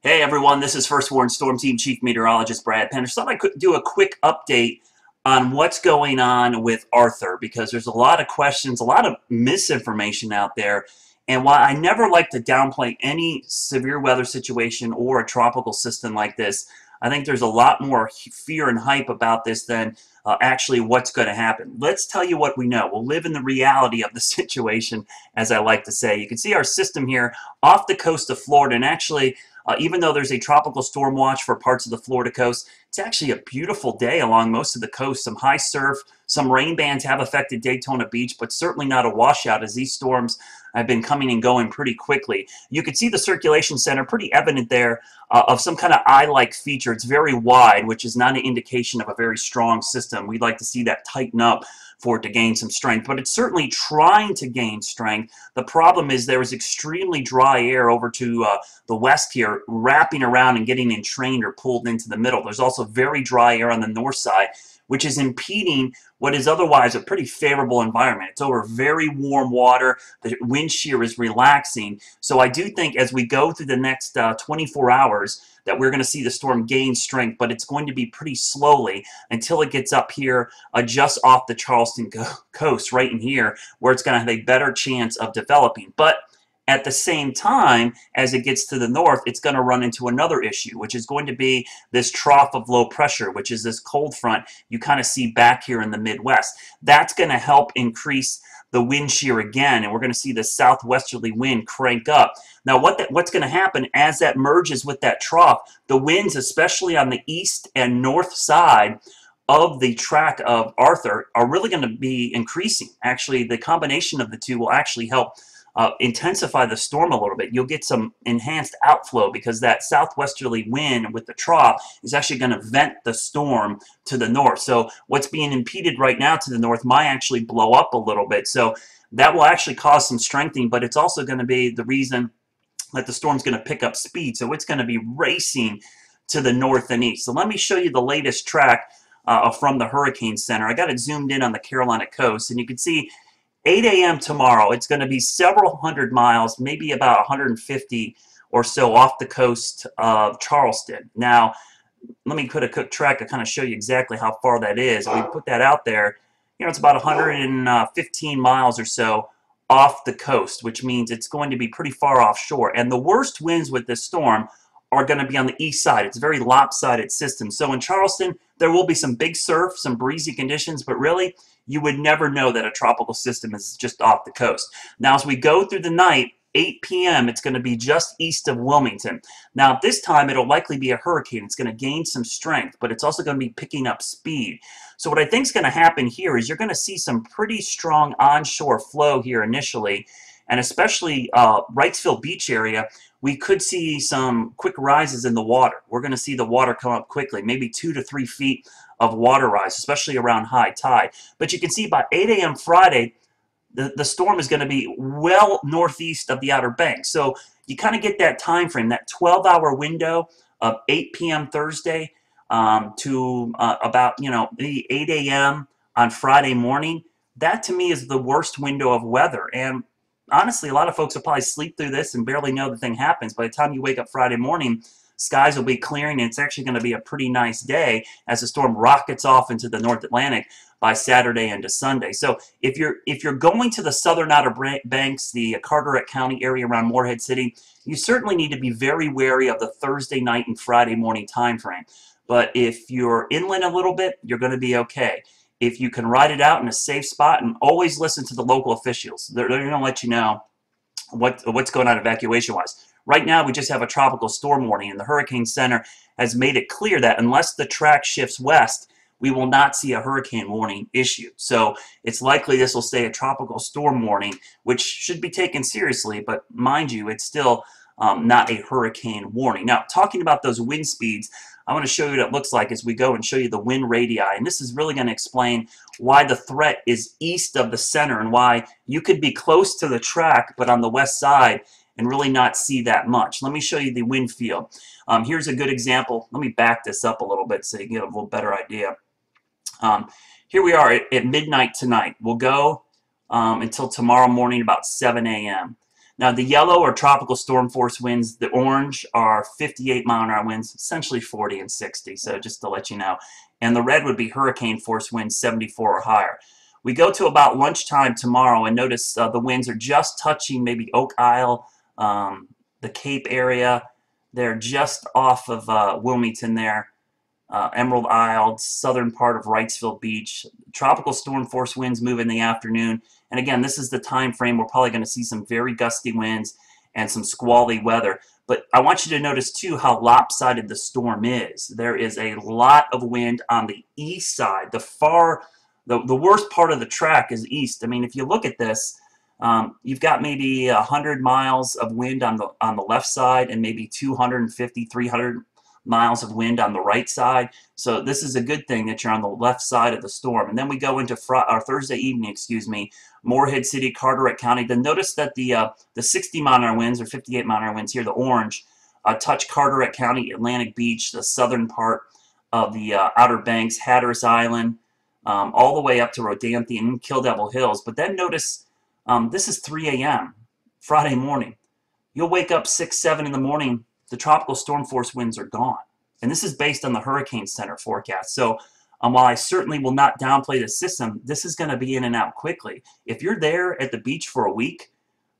Hey everyone, this is First Warn Storm Team Chief Meteorologist Brad Panovich. Thought I could do a quick update on what's going on with Arthur because there's a lot of questions, a lot of misinformation out there. And while I never like to downplay any severe weather situation or a tropical system like this, I think there's a lot more fear and hype about this than actually what's going to happen. Let's tell you what we know. We'll live in the reality of the situation, as I like to say. You can see our system here off the coast of Florida, and actually, even though there's a tropical storm watch for parts of the Florida coast, it's actually a beautiful day along most of the coast. Some high surf, some rain bands have affected Daytona Beach, but certainly not a washout as these storms have been coming and going pretty quickly. You can see the circulation center pretty evident there of some kind of eye-like feature. It's very wide, which is not an indication of a very strong system. We'd like to see that tighten up for it to gain some strength, but it's certainly trying to gain strength. The problem is there is extremely dry air over to the west here, wrapping around and getting entrained or pulled into the middle. There's also very dry air on the north side, which is impeding what is otherwise a pretty favorable environment. It's over very warm water. The wind shear is relaxing. So I do think as we go through the next 24 hours that we're going to see the storm gain strength, but it's going to be pretty slowly until it gets up here just off the Charleston coast, right in here, where it's going to have a better chance of developing. But at the same time, as it gets to the north, it's going to run into another issue, which is going to be this trough of low pressure, which is this cold front you kind of see back here in the Midwest. That's going to help increase the wind shear again, and we're going to see the southwesterly wind crank up. Now, what's going to happen as that merges with that trough, the winds, especially on the east and north side of the track of Arthur, are really going to be increasing. Actually, the combination of the two will actually help intensify the storm a little bit. You'll get some enhanced outflow because that southwesterly wind with the trough is actually going to vent the storm to the north. So what's being impeded right now to the north might actually blow up a little bit. So that will actually cause some strengthening, but it's also going to be the reason that the storm's going to pick up speed. So it's going to be racing to the north and east. So let me show you the latest track from the Hurricane Center. I got it zoomed in on the Carolina coast, and you can see 8 a.m. tomorrow, it's going to be several hundred miles, maybe about 150 or so off the coast of Charleston. Now, let me put a quick track to kind of show you exactly how far that is. We put that out there. You know, it's about 115 miles or so off the coast, which means it's going to be pretty far offshore. And the worst winds with this storm are going to be on the east side. It's a very lopsided system. So in Charleston, there will be some big surf, some breezy conditions, but really, you would never know that a tropical system is just off the coast. Now, as we go through the night, 8 p.m., it's going to be just east of Wilmington. Now, this time, it'll likely be a hurricane. It's going to gain some strength, but it's also going to be picking up speed. So what I think is going to happen here is you're going to see some pretty strong onshore flow here initially, and especially Wrightsville Beach area, we could see some quick rises in the water. We're going to see the water come up quickly, maybe 2 to 3 feet of water rise, especially around high tide. But you can see by 8 a.m. Friday, the storm is going to be well northeast of the Outer Banks. So you kind of get that time frame, that 12-hour window of 8 p.m. Thursday to about, maybe 8 a.m. on Friday morning. That, to me, is the worst window of weather. And honestly, a lot of folks will probably sleep through this and barely know the thing happens. By the time you wake up Friday morning, skies will be clearing, and it's actually going to be a pretty nice day as the storm rockets off into the North Atlantic by Saturday into Sunday. So if you're going to the southern Outer Banks, the Carteret County area around Morehead City, you certainly need to be very wary of the Thursday night and Friday morning time frame. But if you're inland a little bit, you're going to be okay. If you can ride it out in a safe spot, and always listen to the local officials. They're going to let you know what's going on evacuation-wise. Right now, we just have a tropical storm warning, and the Hurricane Center has made it clear that unless the track shifts west, we will not see a hurricane warning issued. So it's likely this will stay a tropical storm warning, which should be taken seriously, but mind you, it's still not a hurricane warning. Now, talking about those wind speeds, I want to show you what it looks like as we go and show you the wind radii. And this is really going to explain why the threat is east of the center and why you could be close to the track but on the west side and really not see that much. Let me show you the wind field. Here's a good example. Let me back this up a little bit so you get a little better idea. Here we are at midnight tonight. We'll go until tomorrow morning about 7 a.m. Now, the yellow are tropical storm force winds. The orange are 58-mile-an-hour winds, essentially 40 and 60, so just to let you know. And the red would be hurricane force winds, 74 or higher. We go to about lunchtime tomorrow and notice the winds are just touching maybe Oak Isle, the Cape area. They're just off of Wilmington there, Emerald Isle, southern part of Wrightsville Beach. Tropical storm force winds move in the afternoon. And again, this is the time frame we're probably going to see some very gusty winds and some squally weather. But I want you to notice too how lopsided the storm is. There is a lot of wind on the east side. The worst part of the track is east. I mean, if you look at this, you've got maybe 100 miles of wind on the left side and maybe 250, 300 miles of wind on the right side. So this is a good thing that you're on the left side of the storm. And then we go into Thursday evening, Morehead City, Carteret County. Then notice that the 60-mile-an-hour winds or 58-mile-an-hour winds here, the orange, touch Carteret County, Atlantic Beach, the southern part of the Outer Banks, Hatteras Island, all the way up to Rodanthe and Kill Devil Hills. But then notice this is 3 a.m. Friday morning. You'll wake up 6, 7 in the morning. The tropical storm force winds are gone. And this is based on the Hurricane Center forecast. So while I certainly will not downplay the system, this is going to be in and out quickly. If you're there at the beach for a week,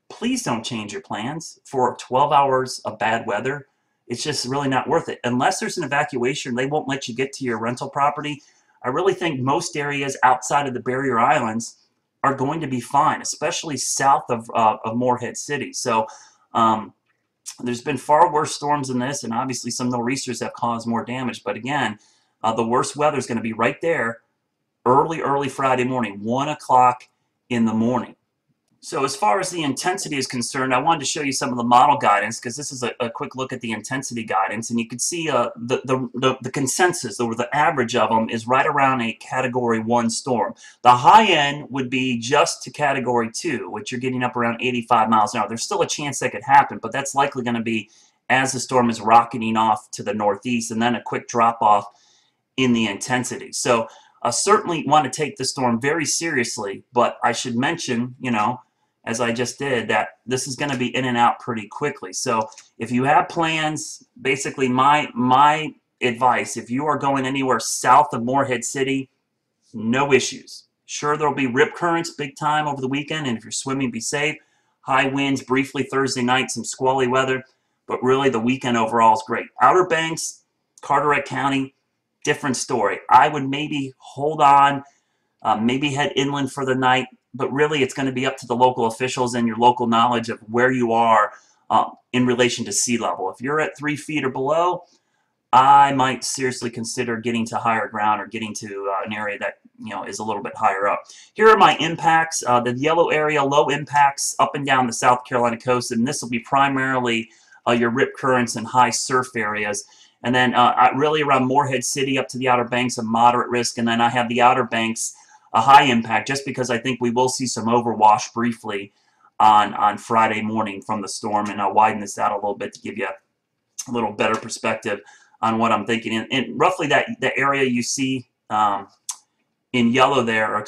please don't change your plans for 12 hours of bad weather. It's just really not worth it. Unless there's an evacuation, they won't let you get to your rental property. I really think most areas outside of the barrier islands are going to be fine, especially south of Morehead City. So there's been far worse storms than this, and obviously some nor'easters have caused more damage. But again, the worst weather is going to be right there early Friday morning, 1 o'clock in the morning. So as far as the intensity is concerned, I wanted to show you some of the model guidance because this is a quick look at the intensity guidance, and you can see the consensus, or the average of them, is right around a Category 1 storm. The high end would be just to Category 2, which you're getting up around 85 miles an hour. There's still a chance that could happen, but that's likely going to be as the storm is rocketing off to the northeast, and then a quick drop off in the intensity. So I certainly want to take the storm very seriously, but I should mention, as I just did, that this is going to be in and out pretty quickly. So if you have plans, basically my advice, if you are going anywhere south of Morehead City, no issues. Sure, there'll be rip currents big time over the weekend, and if you're swimming, be safe. High winds briefly Thursday night, some squally weather, but really the weekend overall is great. Outer Banks, Carteret County, different story. I would maybe hold on, maybe head inland for the night, but really it's going to be up to the local officials and your local knowledge of where you are in relation to sea level. If you're at 3 feet or below, I might seriously consider getting to higher ground or getting to an area that is a little bit higher up. Here are my impacts. The yellow area, low impacts up and down the South Carolina coast, and this will be primarily your rip currents and high surf areas. And then really around Morehead City up to the Outer Banks, a moderate risk, and then I have the Outer Banks a high impact, just because I think we will see some overwash briefly on Friday morning from the storm, and I'll widen this out a little bit to give you a little better perspective on what I'm thinking. And roughly the area you see in yellow there,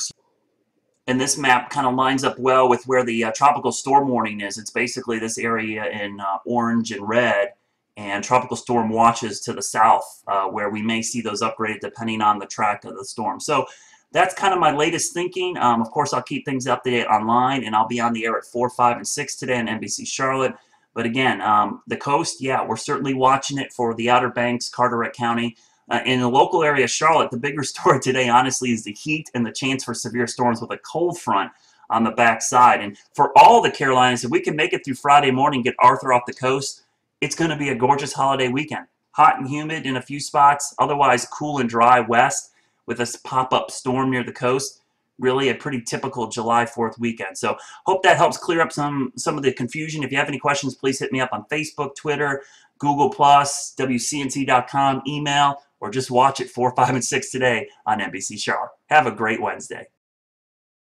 and this map kind of lines up well with where the tropical storm warning is. It's basically this area in orange and red, and tropical storm watches to the south, where we may see those upgraded depending on the track of the storm. So that's kind of my latest thinking. Of course, I'll keep things updated online, and I'll be on the air at 4, 5, and 6 today on NBC Charlotte. But again, the coast, yeah, we're certainly watching it for the Outer Banks, Carteret County. In the local area of Charlotte, the bigger story today, honestly, is the heat and the chance for severe storms with a cold front on the backside. And for all the Carolinas, if we can make it through Friday morning, get Arthur off the coast, it's going to be a gorgeous holiday weekend. Hot and humid in a few spots, otherwise cool and dry west, with this pop-up storm near the coast. Really a pretty typical July 4th weekend. So hope that helps clear up some of the confusion. If you have any questions, please hit me up on Facebook, Twitter, Google+, wcnc.com, email, or just watch it 4, 5, and 6 today on NBC Charlotte. Have a great Wednesday.